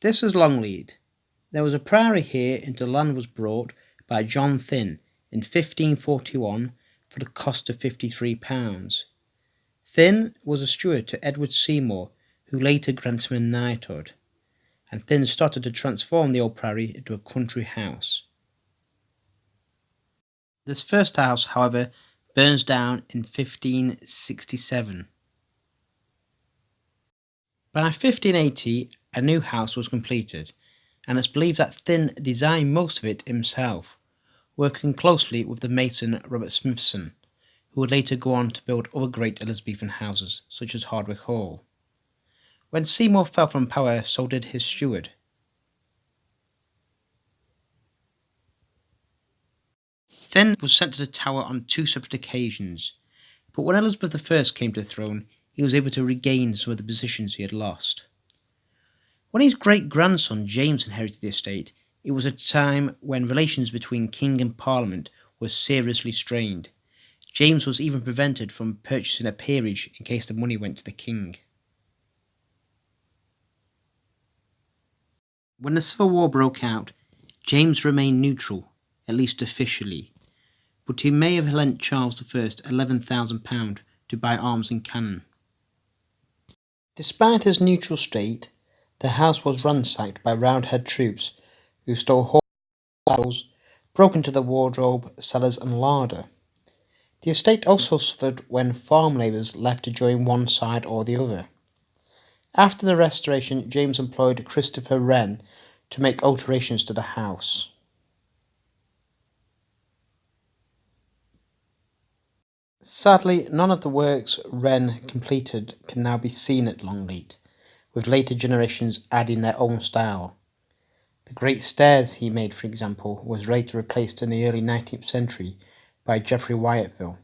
This is Longleat. There was a priory here until land was bought by John Thynne in 1541 for the cost of £53. Thynne was a steward to Edward Seymour, who later granted him a knighthood, and Thynne started to transform the old priory into a country house. This first house, however, burns down in 1567. By 1580, a new house was completed, and it's believed that Thynne designed most of it himself, working closely with the mason Robert Smithson, who would later go on to build other great Elizabethan houses, such as Hardwick Hall. When Seymour fell from power, so did his steward. Thynne was sent to the Tower on 2 separate occasions, but when Elizabeth I came to the throne, he was able to regain some of the positions he had lost. When his great-grandson James inherited the estate, it was a time when relations between king and parliament were seriously strained. James was even prevented from purchasing a peerage in case the money went to the king. When the Civil War broke out, James remained neutral, at least officially, but he may have lent Charles I £11,000 to buy arms and cannon. Despite his neutral state, the house was ransacked by Roundhead troops who stole horses and saddles, broke into the wardrobe, cellars and larder. The estate also suffered when farm labourers left to join one side or the other. After the restoration, James employed Christopher Wren to make alterations to the house. Sadly, none of the works Wren completed can now be seen at Longleat, with later generations adding their own style. The great stairs he made, for example, was later replaced in the early 19th century by Geoffrey Wyatville.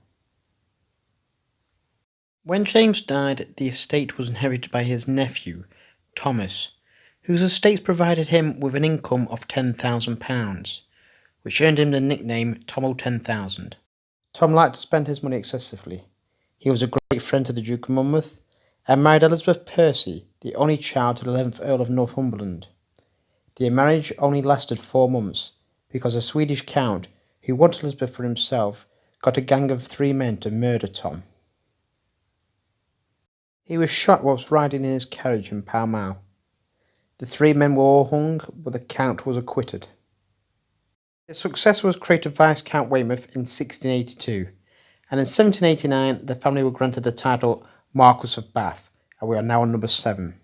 When James died, the estate was inherited by his nephew, Thomas, whose estates provided him with an income of £10,000, which earned him the nickname Tom o' 10,000. Tom liked to spend his money excessively. He was a great friend to the Duke of Monmouth, and married Elizabeth Percy, the only child to the 11th Earl of Northumberland. Their marriage only lasted 4 months, because a Swedish count, who wanted Elizabeth for himself, got a gang of 3 men to murder Tom. He was shot whilst riding in his carriage in Pall Mall. The 3 men were all hung, but the count was acquitted. His successor was created Viscount Weymouth in 1682, and in 1789 the family were granted the title Marquess of Bath, and we are now on number 7.